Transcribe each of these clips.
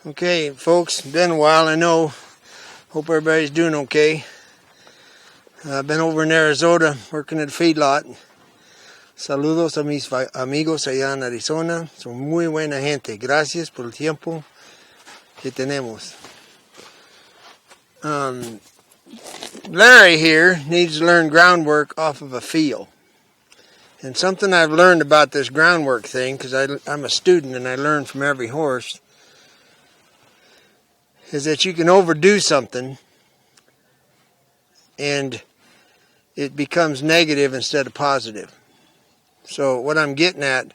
Okay, folks, been a while, I know. Hope everybody's doing okay. I've been over in Arizona working at a feedlot. Saludos a mis amigos allá en Arizona. Son muy buena gente. Gracias por el tiempo que tenemos. Larry here needs to learn groundwork off of a feel. And something I've learned about this groundwork thing, because I'm a student and I learn from every horse, is that you can overdo something and it becomes negative instead of positive. So what I'm getting at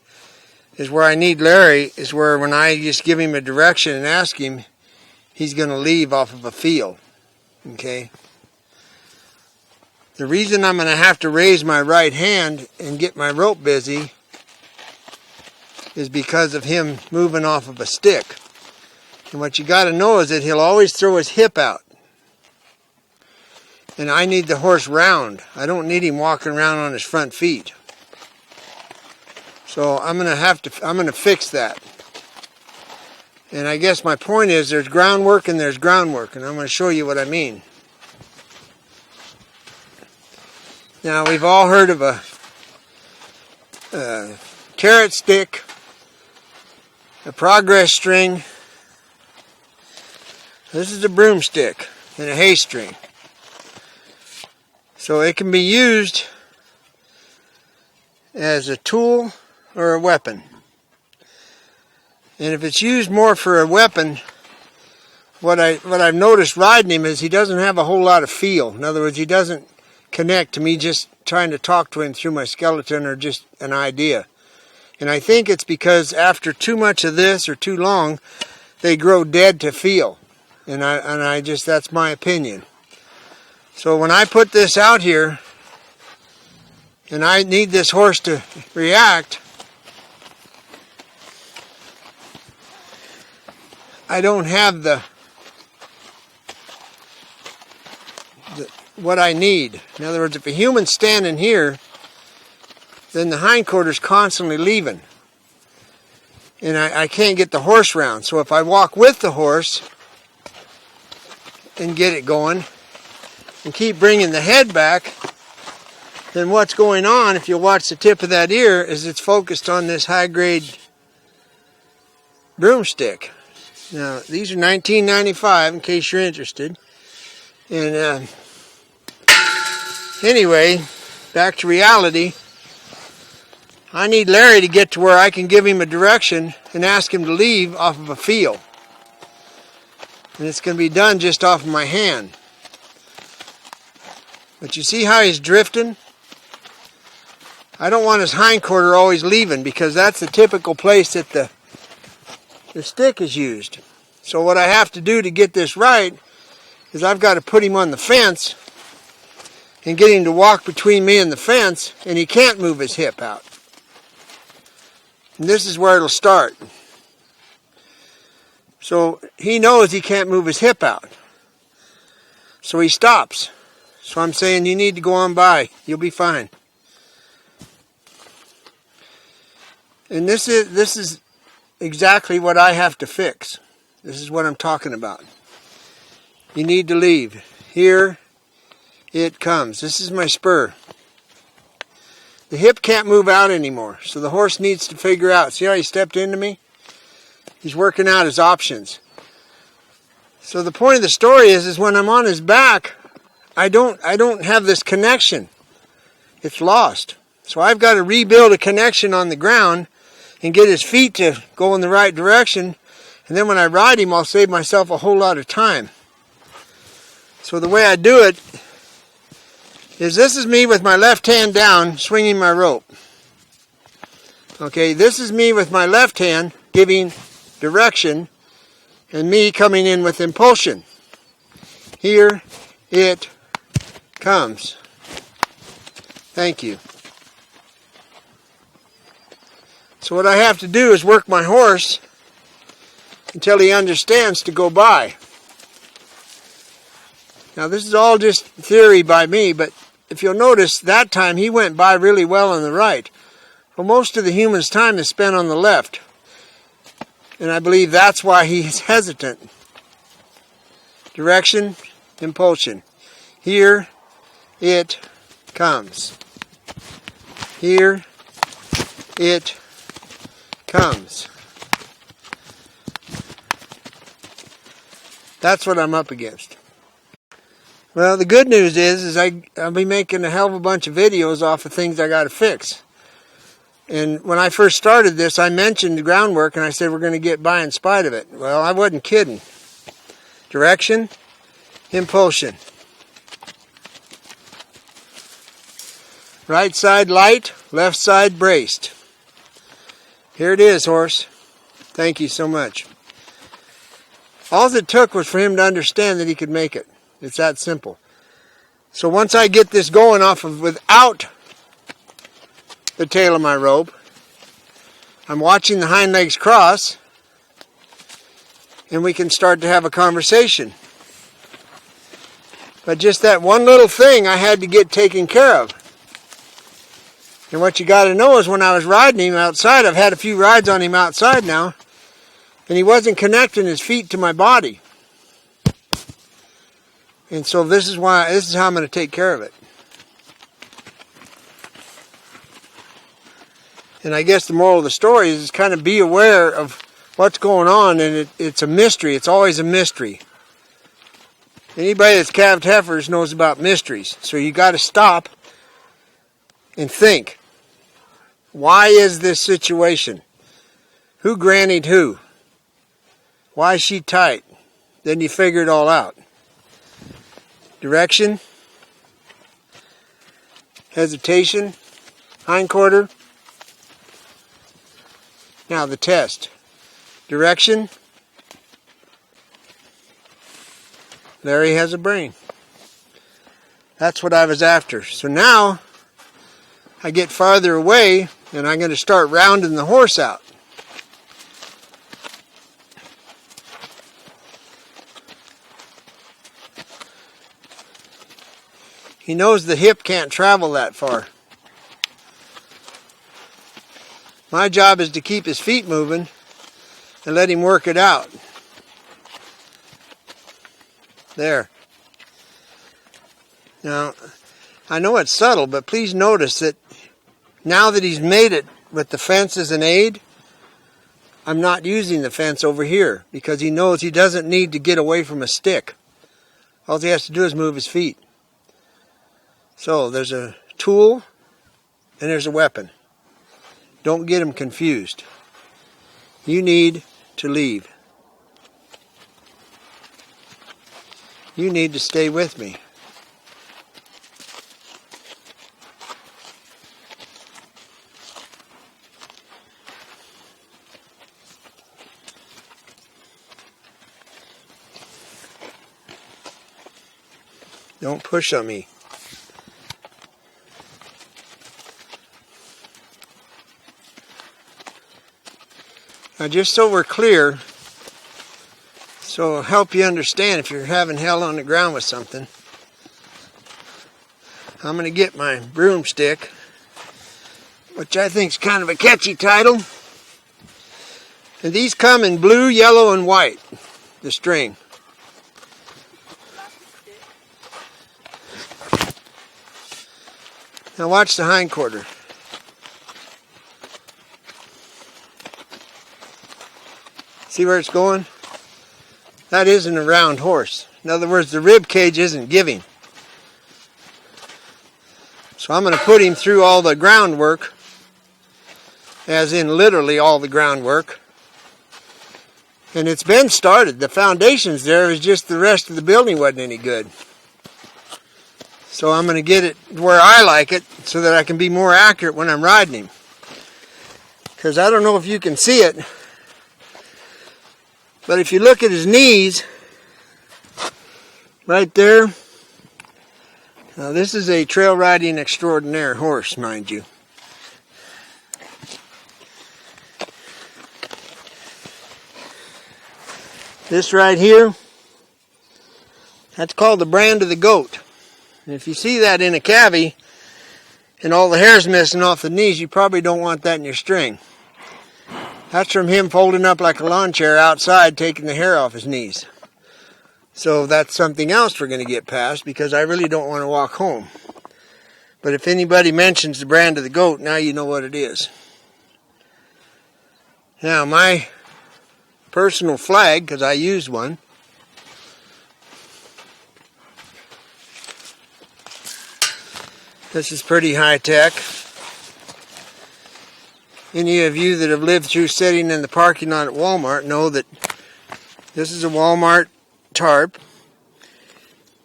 is where I need Larry is where when I just give him a direction and ask him, he's going to leave off of a feel. Okay? The reason I'm going to have to raise my right hand and get my rope busy is because of him moving off of a stick. And what you got to know is that he'll always throw his hip out. And I need the horse round. I don't need him walking around on his front feet. So I'm going to fix that. And I guess my point is there's groundwork and there's groundwork. And I'm going to show you what I mean. Now we've all heard of a carrot stick, a progress string. This is a broomstick and a hay string. So it can be used as a tool or a weapon. And if it's used more for a weapon, what I've noticed riding him is he doesn't have a whole lot of feel. In other words, he doesn't connect to me just trying to talk to him through my skeleton or just an idea. And I think it's because after too much of this or too long, they grow dead to feel. And I just, that's my opinion. So when I put this out here, and I need this horse to react, I don't have what I need. In other words, if a human's standing here, then the hindquarter's constantly leaving. And I can't get the horse round. So if I walk with the horse and get it going and keep bringing the head back, then what's going on, if you watch the tip of that ear, is it's focused on this high-grade broomstick. Now, these are $19.95 in case you're interested. And anyway, back to reality. I need Larry to get to where I can give him a direction and ask him to leave off of a feel. And it's going to be done just off of my hand. But you see how he's drifting? I don't want his hindquarter always leaving because that's the typical place that the stick is used. So what I have to do to get this right is I've got to put him on the fence and get him to walk between me and the fence, and he can't move his hip out. And this is where it'll start. So he knows he can't move his hip out. So he stops. So I'm saying you need to go on by. You'll be fine. And this is exactly what I have to fix. This is what I'm talking about. You need to leave. Here it comes. This is my spur. The hip can't move out anymore. So the horse needs to figure out. See how he stepped into me? He's working out his options. So the point of the story is when I'm on his back, I don't have this connection. It's lost. So I've got to rebuild a connection on the ground and get his feet to go in the right direction. And then when I ride him, I'll save myself a whole lot of time. So the way I do it is this is me with my left hand down, swinging my rope. Okay, this is me with my left hand giving direction and me coming in with impulsion. Here it comes. Thank you. So what I have to do is work my horse until he understands to go by. Now this is all just theory by me, but if you'll notice, that time he went by really well on the right. Well, most of the human's time is spent on the left. And I believe that's why he's hesitant. Direction, impulsion. Here it comes. Here it comes. That's what I'm up against. Well, the good news is I'll be making a hell of a bunch of videos off of things I got to fix. And when I first started this, I mentioned the groundwork, and I said we're going to get by in spite of it. Well, I wasn't kidding. Direction, impulsion. Right side light, left side braced. Here it is, horse. Thank you so much. All it took was for him to understand that he could make it. It's that simple. So once I get this going off of without the tail of my rope, I'm watching the hind legs cross, and we can start to have a conversation. But just that one little thing I had to get taken care of. And what you got to know is when I was riding him outside, I've had a few rides on him outside now, and he wasn't connecting his feet to my body. And so this is how I'm going to take care of it. And I guess the moral of the story is kind of be aware of what's going on, and it's a mystery. It's always a mystery. Anybody that's calved heifers knows about mysteries. So you got to stop and think. Why is this situation? Who grannied who? Why is she tight? Then you figure it all out. Direction. Hesitation. Hindquarter. Now the test. Direction. Larry has a brain. That's what I was after. So now I get farther away and I'm going to start rounding the horse out. He knows the hip can't travel that far. My job is to keep his feet moving and let him work it out. There. Now, I know it's subtle, but please notice that now that he's made it with the fence as an aid, I'm not using the fence over here because he knows he doesn't need to get away from a stick. All he has to do is move his feet. So there's a tool and there's a weapon. Don't get him confused. You need to leave. You need to stay with me. Don't push on me. Now, just so we're clear, so it'll help you understand if you're having hell on the ground with something, I'm going to get my broomstick, which I think is kind of a catchy title. And these come in blue, yellow, and white, the string. Now watch the hindquarter. See where it's going? That isn't a round horse. In other words, the rib cage isn't giving. So I'm going to put him through all the groundwork, as in literally all the groundwork. And it's been started. The foundation's there. It's just the rest of the building wasn't any good. So I'm going to get it where I like it so that I can be more accurate when I'm riding him. Because I don't know if you can see it, but if you look at his knees, right there, now this is a trail riding extraordinaire horse, mind you. This right here, that's called the brand of the goat. And if you see that in a cavy and all the hair's missing off the knees, you probably don't want that in your string. That's from him folding up like a lawn chair outside, taking the hair off his knees. So that's something else we're going to get past, because I really don't want to walk home. But if anybody mentions the brand of the goat, now you know what it is. Now my personal flag, because I used one, this is pretty high tech. Any of you that have lived through sitting in the parking lot at Walmart know that this is a Walmart tarp.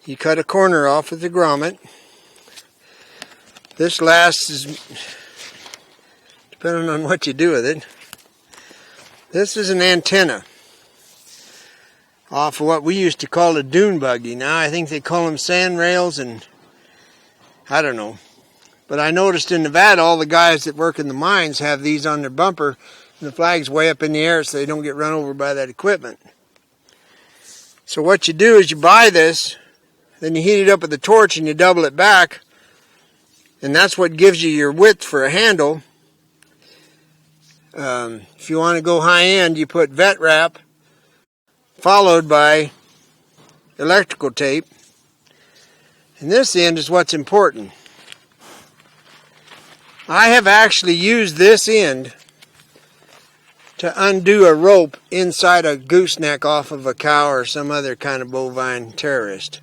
You cut a corner off with the grommet. This lasts, depending on what you do with it. This is an antenna off of what we used to call a dune buggy. Now I think they call them sand rails, and I don't know. But I noticed in Nevada, all the guys that work in the mines have these on their bumper, and the flag's way up in the air so they don't get run over by that equipment. So what you do is you buy this, then you heat it up with a torch and you double it back, and that's what gives you your width for a handle. If you want to go high end, you put vet wrap followed by electrical tape. And this end is what's important. I have actually used this end to undo a rope inside a gooseneck off of a cow or some other kind of bovine terrorist.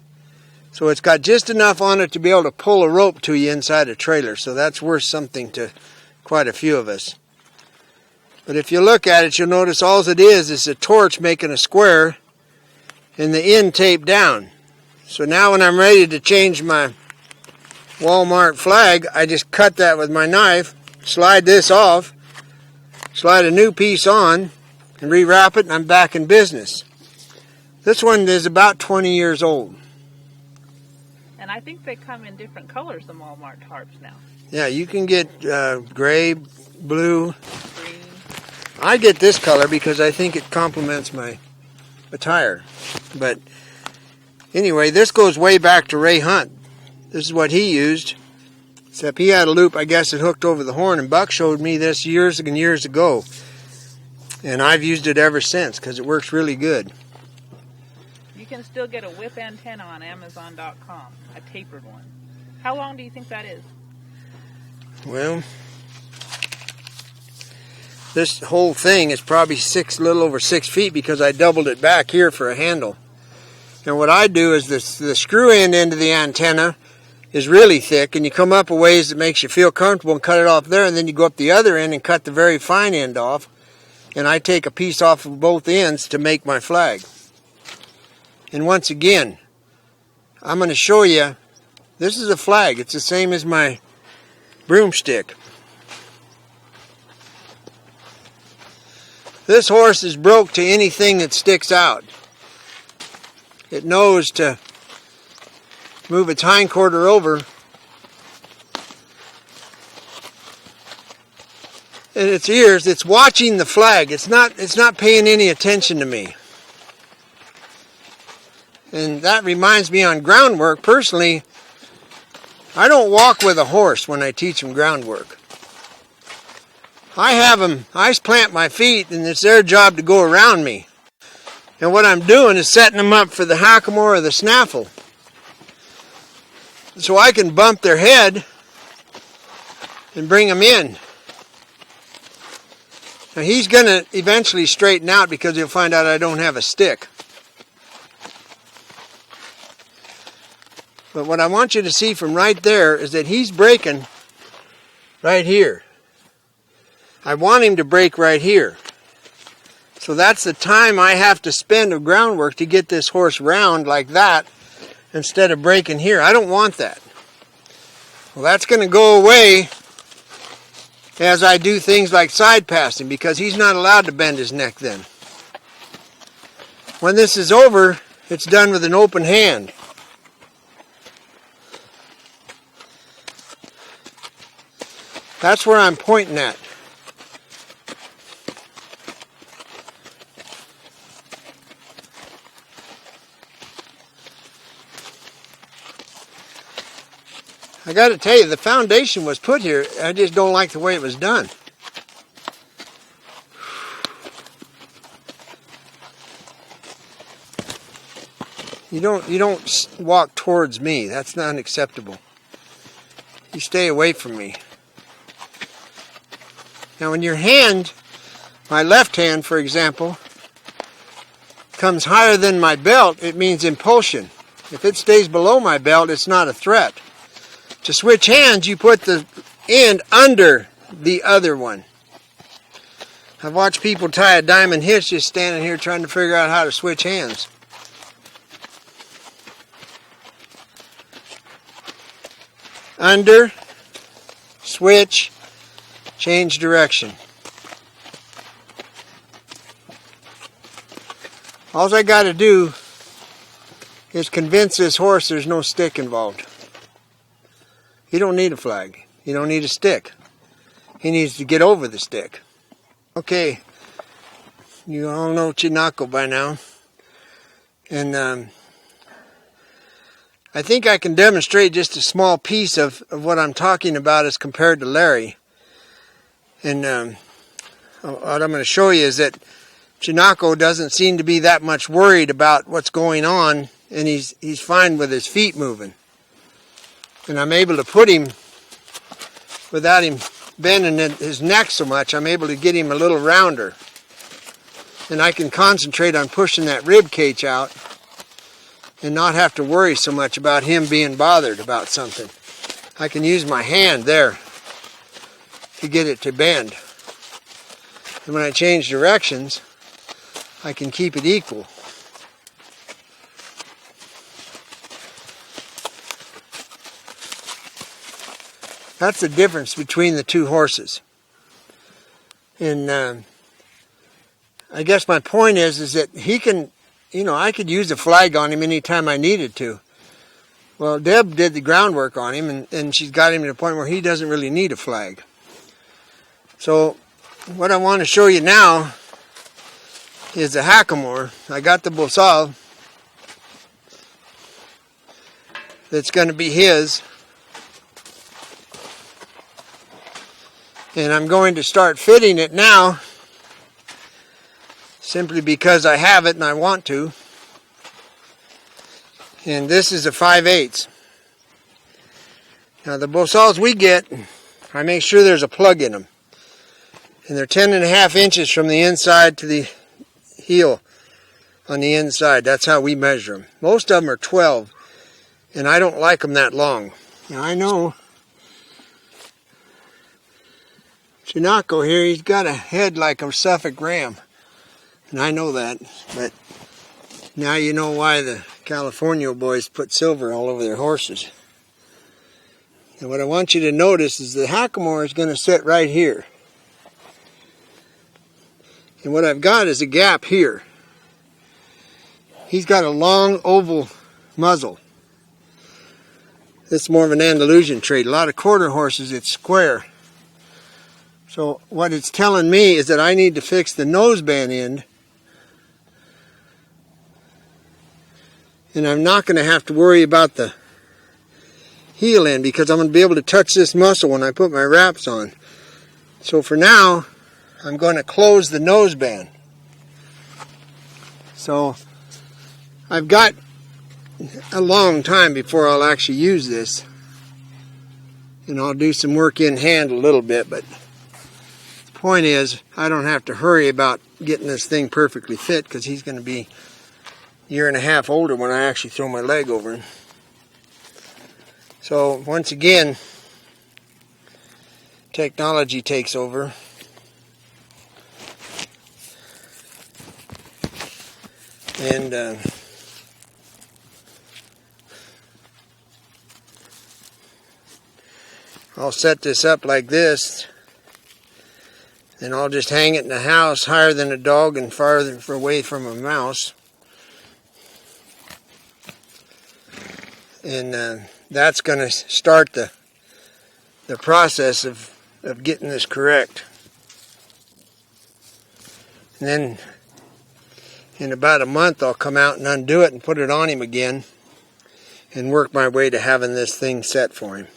So it's got just enough on it to be able to pull a rope to you inside a trailer. So that's worth something to quite a few of us. But if you look at it, you'll notice all it is a torch making a square and the end taped down. So now when I'm ready to change my Walmart flag, I just cut that with my knife, slide this off, slide a new piece on, and rewrap it, and I'm back in business. This one is about 20 years old. And I think they come in different colors, the Walmart tarps now. Yeah, you can get gray, blue. Green. I get this color because I think it complements my attire. But anyway, this goes way back to Ray Hunt. This is what he used, except he had a loop, I guess, that hooked over the horn, and Buck showed me this years and years ago. And I've used it ever since because it works really good. You can still get a whip antenna on Amazon.com, a tapered one. How long do you think that is? Well, this whole thing is probably a little over 6 feet because I doubled it back here for a handle. And what I do is the screw end of the antenna is really thick, and you come up a ways that makes you feel comfortable and cut it off there, and then you go up the other end and cut the very fine end off, and I take a piece off of both ends to make my flag. And once again, I'm going to show you, this is a flag. It's the same as my broomstick. This horse is broke to anything that sticks out. It knows to move its hindquarter over, and its ears, it's watching the flag. It's not paying any attention to me. And that reminds me on groundwork, personally, I don't walk with a horse when I teach them groundwork. I plant my feet, and it's their job to go around me. And what I'm doing is setting them up for the Hackamore or the snaffle. So I can bump their head and bring them in. Now he's going to eventually straighten out because he'll find out I don't have a stick. But what I want you to see from right there is that he's breaking right here. I want him to break right here. So that's the time I have to spend of groundwork to get this horse round like that instead of breaking here. I don't want that. Well, that's going to go away as I do things like side passing, because he's not allowed to bend his neck then. When this is over, it's done with an open hand. That's where I'm pointing at. I got to tell you, the foundation was put here. I just don't like the way it was done. You don't walk towards me. That's not acceptable. You stay away from me. Now when your hand, my left hand for example, comes higher than my belt, it means impulsion. If it stays below my belt, it's not a threat. To switch hands, you put the end under the other one. I've watched people tie a diamond hitch just standing here trying to figure out how to switch hands. Under, switch, change direction. All I got to do is convince this horse there's no stick involved. You don't need a flag. You don't need a stick. He needs to get over the stick. Okay, you all know Chinaco by now. And I think I can demonstrate just a small piece of what I'm talking about as compared to Larry. And what I'm going to show you is that Chinaco doesn't seem to be that much worried about what's going on, and he's fine with his feet moving. And I'm able to put him, without him bending his neck so much, I'm able to get him a little rounder. And I can concentrate on pushing that rib cage out and not have to worry so much about him being bothered about something. I can use my hand there to get it to bend. And when I change directions, I can keep it equal. That's the difference between the two horses. And I guess my point is that he can, I could use a flag on him anytime I needed to. Well, Deb did the groundwork on him, and she's got him to the point where he doesn't really need a flag. So what I want to show you now is the Hackamore. I got the Bosal that's going to be his. And I'm going to start fitting it now, simply because I have it and I want to. And this is a 5/8. Now the Bosals we get, I make sure there's a plug in them. And they're 10.5 inches from the inside to the heel on the inside. That's how we measure them. Most of them are 12, and I don't like them that long. Now I know Chinaco here, he's got a head like a Suffolk ram. And I know that, but now you know why the California boys put silver all over their horses. And what I want you to notice is the Hackamore is going to sit right here. And what I've got is a gap here. He's got a long oval muzzle. This is more of an Andalusian trait. A lot of quarter horses, it's square. So what it's telling me is that I need to fix the noseband end. And I'm not going to have to worry about the heel end because I'm going to be able to touch this muscle when I put my wraps on. So for now, I'm going to close the noseband. So I've got a long time before I'll actually use this. And I'll do some work in hand a little bit, but the point is I don't have to hurry about getting this thing perfectly fit because he's going to be a year and a half older when I actually throw my leg over him. So once again, technology takes over. And I'll set this up like this, and I'll just hang it in the house higher than a dog and farther away from a mouse. And that's going to start the process of getting this correct. And then in about a month I'll come out and undo it and put it on him again and work my way to having this thing set for him.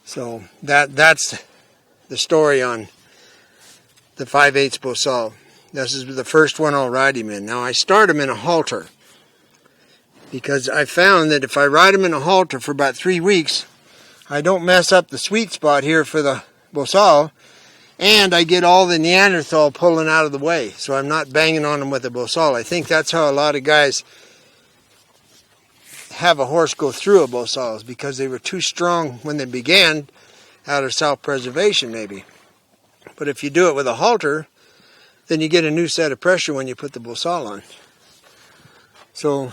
So that's the story on the 5/8 Bosal. This is the first one I'll ride him in. Now I start him in a halter. because I found that if I ride them in a halter for about 3 weeks, I don't mess up the sweet spot here for the Bosal, and I get all the Neanderthal pulling out of the way, so I'm not banging on them with a Bosal. I think that's how a lot of guys have a horse go through a Bosal, because they were too strong when they began, out of self-preservation maybe. But if you do it with a halter, then you get a new set of pressure when you put the Bosal on. So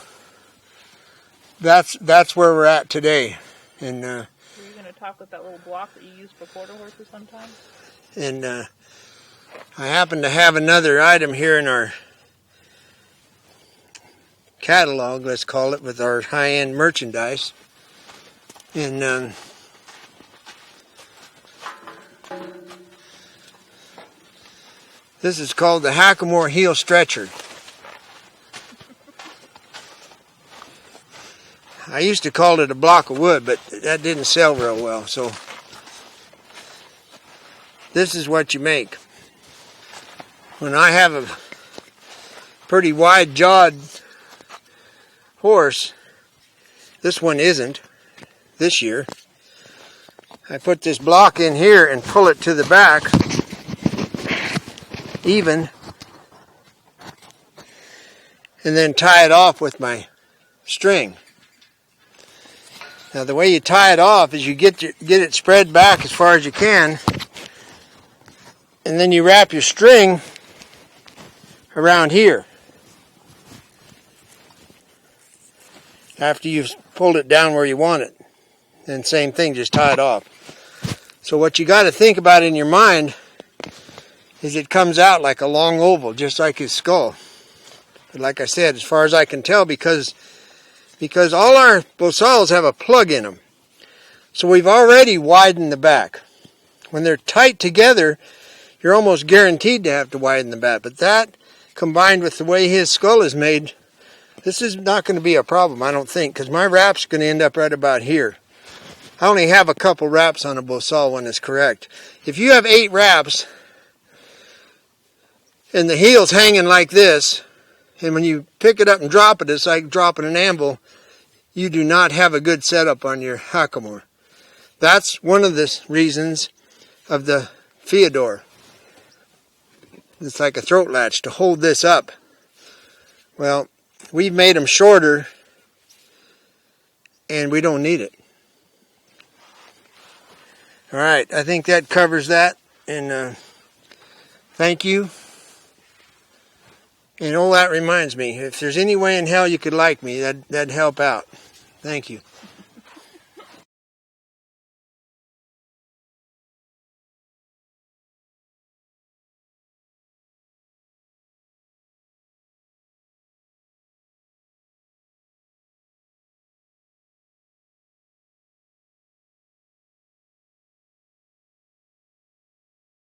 that's where we're at today. And Are you going to talk with that little block that you use for quarter horses sometimes? And I happen to have another item here in our catalog, let's call it, with our high-end merchandise. And this is called the Hackamore Heel Stretcher. I used to call it a block of wood, but that didn't sell real well, so this is what you make. When I have a pretty wide-jawed horse, this one isn't this year, I put this block in here and pull it to the back even, and then tie it off with my string. Now the way you tie it off is you get it spread back as far as you can, and then you wrap your string around here after you've pulled it down where you want it. And same thing, just tie it off. So what you got to think about in your mind is it comes out like a long oval, just like his skull. But like I said, as far as I can tell, because all our Bosals have a plug in them, so we've already widened the back. When they're tight together, you're almost guaranteed to have to widen the back. But that, combined with the way his skull is made, this is not going to be a problem, I don't think, because my wrap's going to end up right about here. I only have a couple wraps on a Bosal when it's correct. If you have 8 wraps, and the heel's hanging like this, and when you pick it up and drop it, it's like dropping an anvil, you do not have a good setup on your Hackamore. That's one of the reasons of the Feodor. It's like a throat latch to hold this up. Well, we've made them shorter, and we don't need it. All right, I think that covers that, and thank you. And oh, that reminds me, if there's any way in hell you could like me, that'd help out. Thank you.